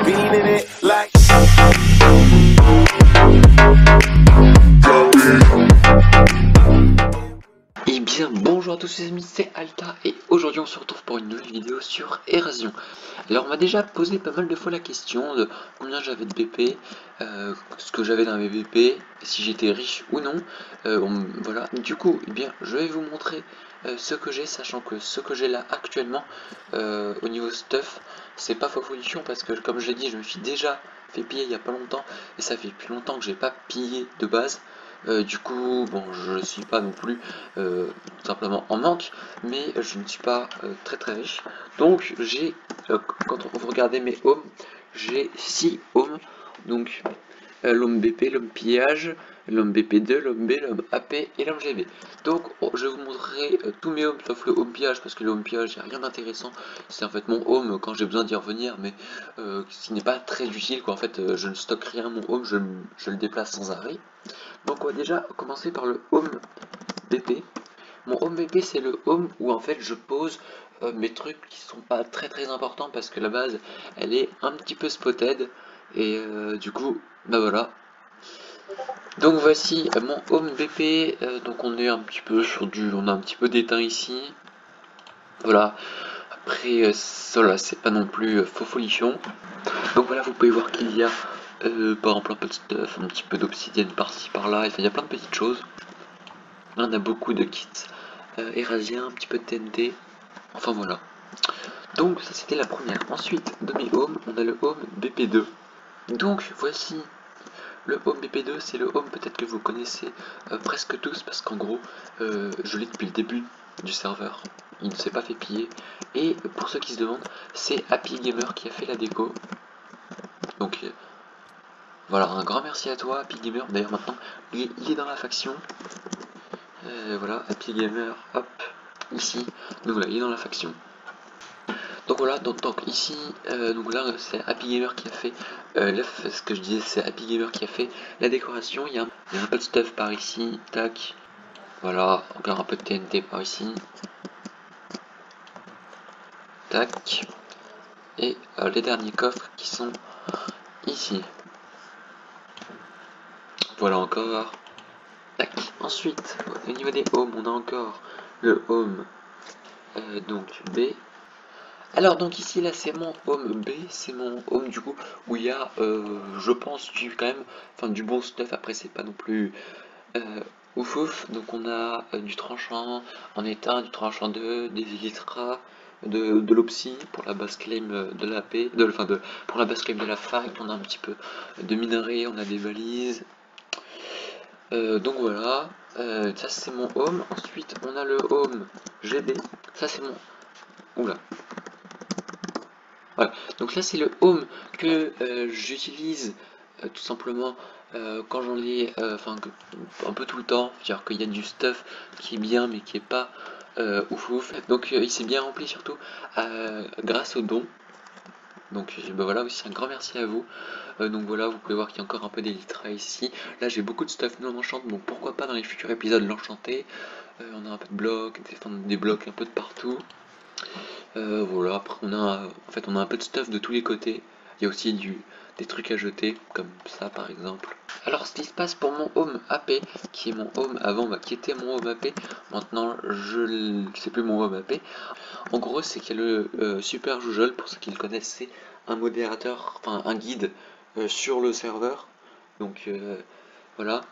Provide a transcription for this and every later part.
beating it like. Et bien bonjour à tous les amis, c'est Alta et aujourd'hui on se retrouve pour une nouvelle vidéo sur Érasion. Alors on m'a déjà posé pas mal de fois la question de combien j'avais de BP, ce que j'avais dans mes BP, si j'étais riche ou non. Voilà, du coup eh bien, je vais vous montrer ce que j'ai, sachant que ce que j'ai là actuellement au niveau stuff, c'est pas folichon parce que comme j'ai dit je me suis déjà fait piller il y a pas longtemps et ça fait depuis longtemps que j'ai pas pillé de base. Du coup, bon, je ne suis pas non plus tout simplement en manque, mais je ne suis pas très riche. Donc, j'ai, quand vous regardez mes homes, j'ai 6 homes. Donc, l'homme BP, l'homme pillage, l'homme BP2, l'homme B, l'homme AP et l'homme GB. Donc je vous montrerai tous mes homes sauf le home pillage parce que le home pillage il n'y a rien d'intéressant. C'est en fait mon home quand j'ai besoin d'y revenir, mais ce n'est pas très utile quoi. En fait je ne stocke rien mon home, je le déplace sans arrêt. Donc on va déjà commencer par le home BP. Mon home BP c'est le home où en fait je pose mes trucs qui sont pas très importants parce que la base elle est un petit peu spotted et du coup bah voilà. Donc voici mon home BP, donc on est un petit peu sur on a un petit peu d'éteint ici. Voilà, après ça c'est pas non plus folichon. Donc voilà, vous pouvez voir qu'il y a par exemple un peu de stuff, un petit peu d'obsidienne par-ci par-là, il y a plein de petites choses. Là on a beaucoup de kits érasiens, un petit peu de TNT, enfin voilà. Donc ça c'était la première. Ensuite de mes homes, on a le home BP2. Donc voici le home BP2, c'est le home peut-être que vous connaissez presque tous parce qu'en gros je l'ai depuis le début du serveur, il ne s'est pas fait piller. Et pour ceux qui se demandent, c'est Happy Gamer qui a fait la déco. Donc voilà, un grand merci à toi Happy Gamer. D'ailleurs maintenant il est dans la faction. Voilà, Happy Gamer, hop, ici. Donc voilà, il est dans la faction. Donc voilà, donc ici, donc là c'est Happy Gamer qui a fait, ce que je disais c'est Happy Gamer qui a fait la décoration, il y a un peu de stuff par ici, tac, voilà, encore un peu de TNT par ici, tac, et les derniers coffres qui sont ici, voilà encore, tac. Ensuite, au niveau des homes, on a encore le home, donc B. Alors donc ici là c'est mon home B, c'est mon home du coup où il y a je pense quand même enfin du bon stuff. Après c'est pas non plus ouf. Donc on a du tranchant en éteint, du tranchant 2, des elytras, de l'opsie pour la base claim de la P, pour la base claim de la fac. On a un petit peu de minerai, on a des valises. Donc voilà, ça c'est mon home. Ensuite on a le home GB, ça c'est mon... Oula. Voilà, donc là c'est le home que j'utilise tout simplement quand j'en ai, un peu tout le temps, c'est-à-dire qu'il y a du stuff qui est bien mais qui est pas ouf. Donc il s'est bien rempli surtout grâce aux dons. Donc ben voilà, aussi un grand merci à vous. Donc voilà, vous pouvez voir qu'il y a encore un peu d'elytra ici. Là j'ai beaucoup de stuff non enchant, donc pourquoi pas dans les futurs épisodes l'enchanter. On a un peu de blocs, des blocs un peu de partout. Voilà, après on a un peu de stuff de tous les côtés. Il y a aussi des trucs à jeter, comme ça par exemple. Alors ce qui se passe pour mon home AP, qui est mon home avant, qui était mon home AP, maintenant c'est plus mon home AP. En gros c'est qu'il y a le Super Joujol, pour ceux qui le connaissent, c'est un modérateur, enfin un guide sur le serveur. Donc voilà.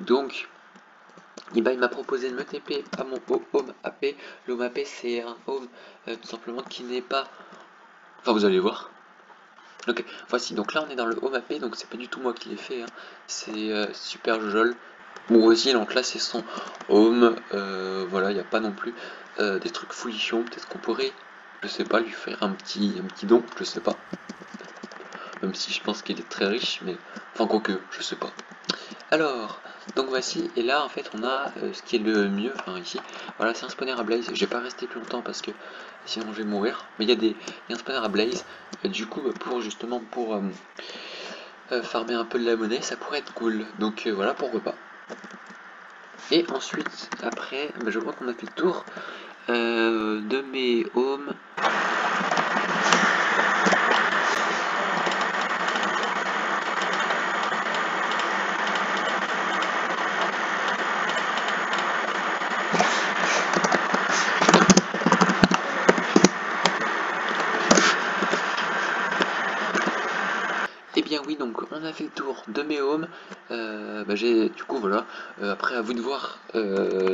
Donc et bah, il m'a proposé de me TP à mon home AP. Le home AP c'est un home tout simplement qui n'est pas... Enfin vous allez voir. Ok, voici, donc là on est dans le home AP, donc c'est pas du tout moi qui l'ai fait, hein. C'est Super Jojol. Bon aussi, donc là c'est son home, voilà, il n'y a pas non plus des trucs foulichons, peut-être qu'on pourrait, je sais pas, lui faire un petit don, je sais pas. Même si je pense qu'il est très riche, mais enfin quoique, je sais pas. Alors, donc voici, et là en fait on a ce qui est le mieux, enfin ici, voilà c'est un spawner à blaze, je vais pas rester plus longtemps parce que sinon je vais mourir, mais il y a un spawner à blaze, du coup pour justement pour farmer un peu de la monnaie, ça pourrait être cool, donc voilà pourquoi pas. Et ensuite, après, je crois qu'on a fait le tour de mes homes. bien oui, donc on a fait le tour de mes homes. J'ai du coup voilà. Après à vous de voir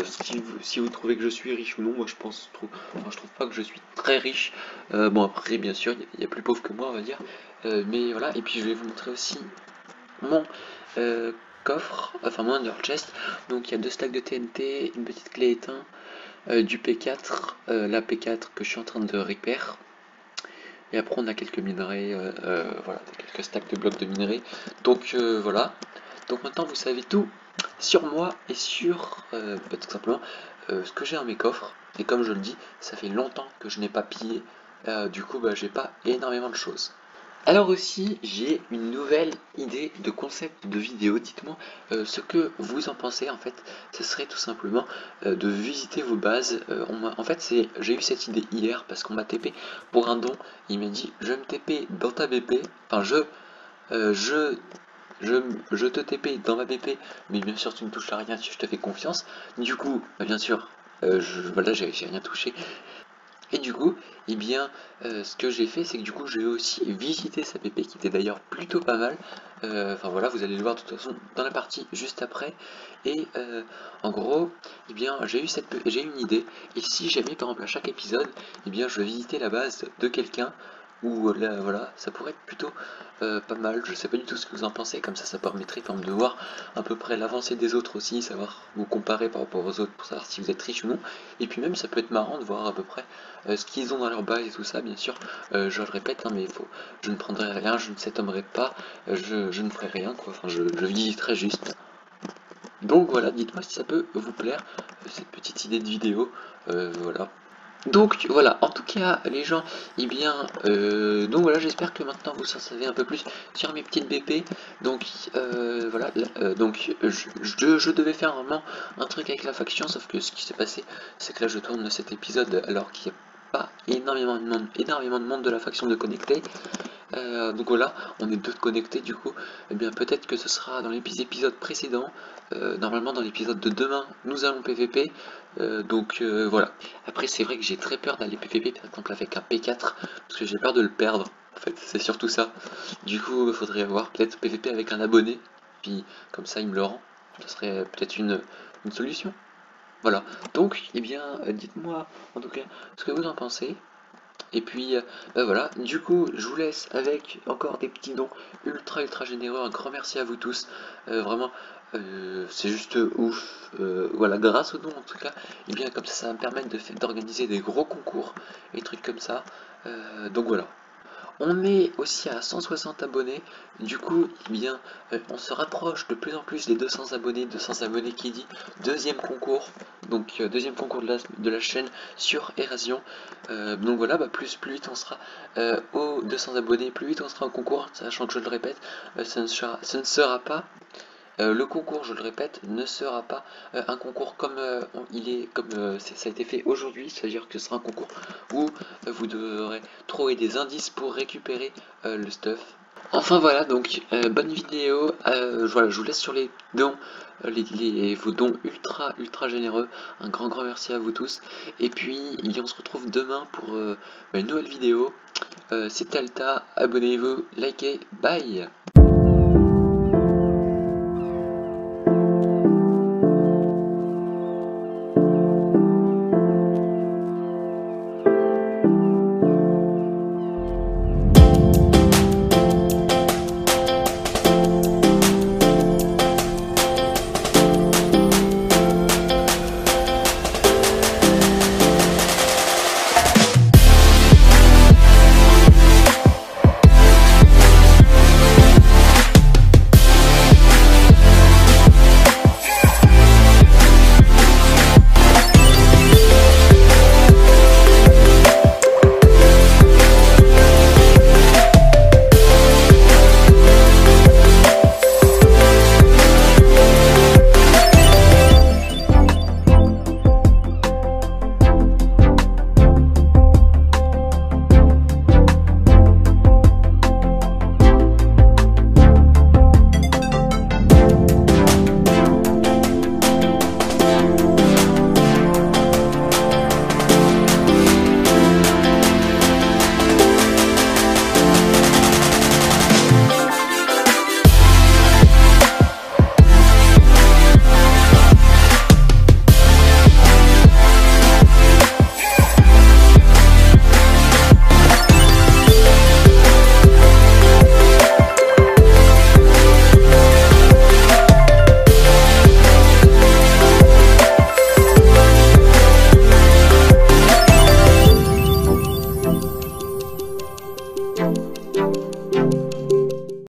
si vous trouvez que je suis riche ou non. Moi je trouve pas que je suis très riche. Bon après bien sûr il y a plus pauvre que moi on va dire. Mais voilà, et puis je vais vous montrer aussi mon coffre, enfin mon Under Chest. Donc il y a 2 stacks de TNT, une petite clé éteint, du P4, la P4 que je suis en train de repair. Et après on a quelques minerais, voilà, quelques stacks de blocs de minerais. Donc voilà. Donc maintenant vous savez tout sur moi et sur tout simplement ce que j'ai dans mes coffres. Et comme je le dis, ça fait longtemps que je n'ai pas pillé. Du coup j'ai pas énormément de choses. Alors aussi, j'ai une nouvelle idée de concept de vidéo. Dites-moi ce que vous en pensez. En fait, ce serait tout simplement de visiter vos bases. En fait, j'ai eu cette idée hier parce qu'on m'a TP pour un don. Il m'a dit, je me TP dans ta BP. Enfin, euh, je, je te TP dans ma BP, mais bien sûr, tu ne touches à rien si je te fais confiance. Du coup, bien sûr, voilà, j'ai rien touché. Et du coup, eh bien, ce que j'ai fait, c'est que du coup, j'ai aussi visité sa PP qui était d'ailleurs plutôt pas mal. Enfin voilà, vous allez le voir de toute façon dans la partie juste après. Et en gros, eh bien, j'ai une idée. Et si jamais, par exemple, à chaque épisode, eh bien, je visitais la base de quelqu'un. Ou là, voilà, ça pourrait être plutôt pas mal. Je sais pas du tout ce que vous en pensez. Comme ça permettrait quand même de voir à peu près l'avancée des autres aussi, savoir vous comparer par rapport aux autres pour savoir si vous êtes riche ou non. Et puis même, ça peut être marrant de voir à peu près ce qu'ils ont dans leur base et tout ça, bien sûr. Je le répète, hein, mais je ne prendrai rien, je ne s'étonnerai pas, je ne ferai rien, quoi. Enfin, je visiterai juste. Donc voilà, dites-moi si ça peut vous plaire, cette petite idée de vidéo. Voilà. Donc voilà, en tout cas les gens, eh bien, donc voilà, j'espère que maintenant vous en savez un peu plus sur mes petites BP. Donc voilà, donc je devais faire vraiment un truc avec la faction, sauf que ce qui s'est passé, c'est que là je tourne cet épisode alors qu'il n'y a pas énormément de monde de la faction de connecté. Donc voilà, on est deux connectés du coup. Eh bien peut-être que ce sera dans l'épisode précédent. Normalement dans l'épisode de demain, nous allons PVP. Voilà. Après c'est vrai que j'ai très peur d'aller PVP par exemple avec un P4 parce que j'ai peur de le perdre. En fait c'est surtout ça. Du coup il faudrait avoir peut-être PVP avec un abonné. Puis comme ça il me le rend. Ce serait peut-être une solution. Voilà. Donc eh bien dites-moi en tout cas ce que vous en pensez. Et puis voilà, du coup je vous laisse avec encore des petits dons ultra généreux, un grand merci à vous tous, vraiment c'est juste ouf, voilà, grâce aux dons en tout cas, et bien comme ça va me permettre d'organiser des gros concours et trucs comme ça, donc voilà. On est aussi à 160 abonnés, du coup, eh bien, on se rapproche de plus en plus des 200 abonnés qui dit deuxième concours, donc deuxième concours de la chaîne sur Erasion. Donc voilà, plus vite on sera aux 200 abonnés, plus vite on sera au concours, sachant que je le répète, ce ne sera pas le concours, je le répète, ne sera pas un concours comme ça a été fait aujourd'hui, c'est-à-dire que ce sera un concours où vous devrez trouver des indices pour récupérer le stuff. Enfin voilà, donc bonne vidéo, voilà, je vous laisse sur les dons, vos dons ultra généreux, un grand merci à vous tous, et puis on se retrouve demain pour une nouvelle vidéo. C'était Alta, abonnez-vous, likez, bye.